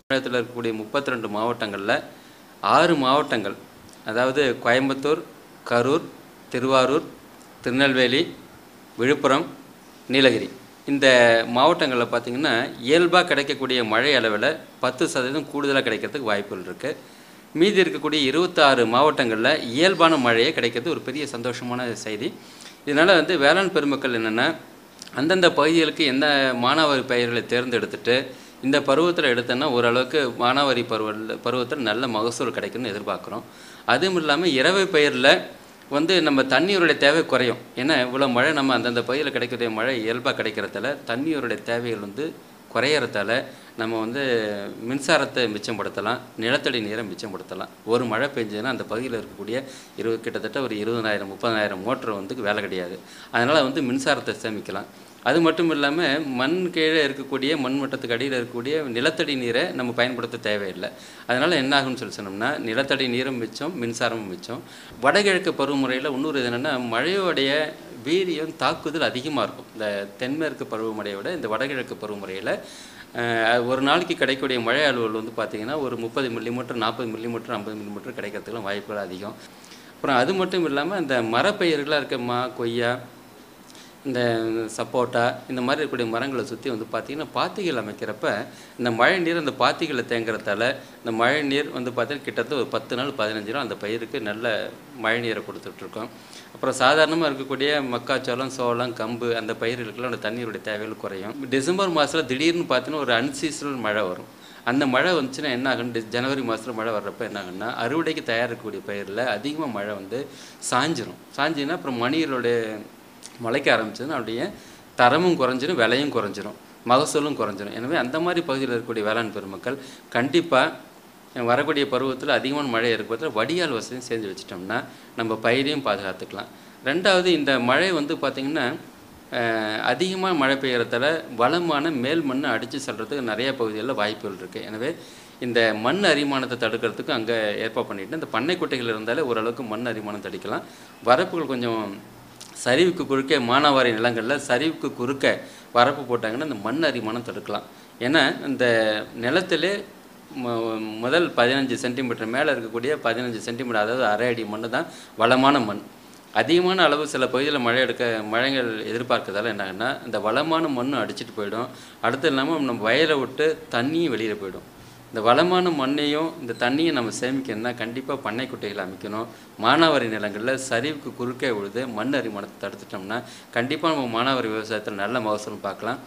தமிழகத்தில் இருக்கக்கூடிய 32 மாவட்டங்களில் 6 மாவட்டங்கள், அதாவது கோயம்புத்தூர், கரூர், திருவாரூர், திருநெல்வேலி, விழுப்புரம், நீலகிரி இந்த மாவட்டங்களில் பார்த்திங்கன்னா இயல்பாக கிடைக்கக்கூடிய மழை அளவில் 10% கூடுதலாக கிடைக்கிறதுக்கு வாய்ப்புகள் இருக்குது. மீதி இருக்கக்கூடிய 26 மாவட்டங்களில் இயல்பான மழையே கிடைக்கிறது ஒரு பெரிய சந்தோஷமான செய்தி. இதனால் வேளாண் பெருமக்கள் என்னென்னா, அந்தந்த பகுதிகளுக்கு எந்த மானாவாரி பயிர்களை தேர்ந்தெடுத்துட்டு இந்த பருவத்தில் எடுத்தோன்னா ஓரளவுக்கு மானாவாரி பருவத்தில் நல்ல மகசூல் கிடைக்கும்னு எதிர்பார்க்குறோம். அதுவும் இல்லாமல் இரவை பயிரில் நம்ம தண்ணீருடைய தேவை குறையும். ஏன்னா இவ்வளோ மழை நம்ம அந்தந்த பகுதியில் கிடைக்கக்கூடிய மழை இயல்பாக கிடைக்கிறதால தண்ணீருடைய தேவைகள் குறையிறதால நம்ம மின்சாரத்தை மிச்சப்படுத்தலாம், நிலத்தடி நீரை மிச்சப்படுத்தலாம். ஒரு மழை பெஞ்சதுன்னா அந்த பகுதியில் இருக்கக்கூடிய கிட்டத்தட்ட ஒரு 20,000 30,000 மோட்டர் வேலை கிடையாது. அதனால் மின்சாரத்தை சேமிக்கலாம். அது மட்டும் இல்லாமல் மண் கீழே இருக்கக்கூடிய மண் மட்டத்துக்கு அடியில் இருக்கக்கூடிய நிலத்தடி நீரை நம்ம பயன்படுத்த தேவையில்லை. அதனால் என்ன ஆகும்னு சொன்னோம்னா, நிலத்தடி நீரும் மிச்சம், மின்சாரமும் மிச்சம். வடகிழக்கு பருவமுறையில் இன்னொரு இது என்னென்னா, மழையோடைய வீரியம் தாக்குதல் அதிகமாக இருக்கும். இந்த தென்மேற்கு பருவமழையை விட இந்த வடகிழக்கு பருவமுறையில் ஒரு நாளைக்கு கிடைக்கக்கூடிய மழை அளவுகள் பார்த்திங்கன்னா ஒரு 30 மில்லிமீட்டர் 40 மில்லிமீட்டர் 50 மில்லிமீட்டர் கிடைக்கிறதுக்குலாம் வாய்ப்புகள் அதிகம். அப்புறம் அது மட்டும் இல்லாமல் இந்த மரப்பயிர்களாக இருக்க மா, கொய்யா, இந்த சப்போட்டா இந்த மாதிரி இருக்கக்கூடிய மரங்களை சுற்றி பார்த்திங்கன்னா பாத்திகள் அமைக்கிறப்ப இந்த மழை நீர் அந்த பாத்திகளில் தேங்குறதால இந்த மழை நீர் பார்த்திங்கன்னா கிட்டத்தட்ட ஒரு 10 நாள் 15 நாள் அந்த பயிருக்கு நல்ல மழை நீரை கொடுத்துட்ருக்கோம். அப்புறம் சாதாரணமாக இருக்கக்கூடிய மக்காச்சோளம், சோளம், கம்பு அந்த பயிர்களுக்கெல்லாம் அந்த தண்ணீருடைய தேவைகள் குறையும். டிசம்பர் மாதத்தில் திடீர்னு பார்த்தீங்கன்னா ஒரு அன்சீசனல் மழை வரும். அந்த மழை வந்துச்சுன்னா என்ன ஆகும், ஜனவரி மாதத்தில் மழை வர்றப்போ என்ன ஆகுன்னா, அறுவடைக்கு தயாரிக்கக்கூடிய பயிரில் அதிகமாக மழை சாஞ்சின்னா அப்புறம் மணிகளுடைய முளைக்க ஆரம்பிச்சதுன்னா அப்படியே தரமும் குறைஞ்சிரும், விலையும் குறைஞ்சிரும், மகசூலும் குறைஞ்சிரும். எனவே அந்த மாதிரி பகுதியில் இருக்கக்கூடிய வேளாண் பெருமக்கள் கண்டிப்பாக வரக்கூடிய பருவத்தில் அதிகமான மழை இருக்கிறதுல வடிகால் வசதியும் செஞ்சு வச்சிட்டோம்னா நம்ம பயிரையும் பாதுகாத்துக்கலாம். ரெண்டாவது, இந்த மழை பார்த்திங்கன்னா அதிகமாக மழை பெய்யறதால வளமான மேல் மண்ணை அடித்து செல்றதுக்கு நிறைய பகுதிகளில் வாய்ப்புகள் இருக்குது. எனவே இந்த மண் அரிமானத்தை தடுக்கிறதுக்கு அங்கே ஏற்பாடு பண்ணிவிட்டு இந்த பண்ணை குட்டைகள் இருந்தாலே ஓரளவுக்கு மண் அரிமானம் தடுக்கலாம். வரப்புகள் கொஞ்சம் சரிவுக்கு குறுக்கே மானாவாரி நிலங்களில் சரிவுக்கு குறுக்க வரப்பு போட்டாங்கன்னா இந்த மண் அரிமானம் தடுக்கலாம். ஏன்னா இந்த நிலத்திலே முதல் 15 சென்டிமீட்டர் மேலே இருக்கக்கூடிய 15 சென்டிமீட்டர், அதாவது அரை அடி மண் தான் வளமான மண். அதிகமான அளவு சில பகுதியில் மழைகள் எதிர்பார்க்கறதால என்னாகுன்னா இந்த வளமான மண்ணும் அடிச்சுட்டு போயிடும். அடுத்து இல்லாமல் நம்ம வயலை விட்டு தண்ணியும் வெளியில் போயிடும். இந்த வளமான மண்ணையும் இந்த தண்ணியும் நம்ம சேமிக்கணும்னா கண்டிப்பாக பண்ணை குட்டைகளை அமைக்கணும். மானாவாரி நிலங்களில் சரிவுக்கு குறுக்கே விழுது மண் அரிமானத்தை தடுத்துட்டோம்னா கண்டிப்பாக நம்ம மானாவாரி விவசாயத்தில் நல்ல மகசூல் பார்க்கலாம்.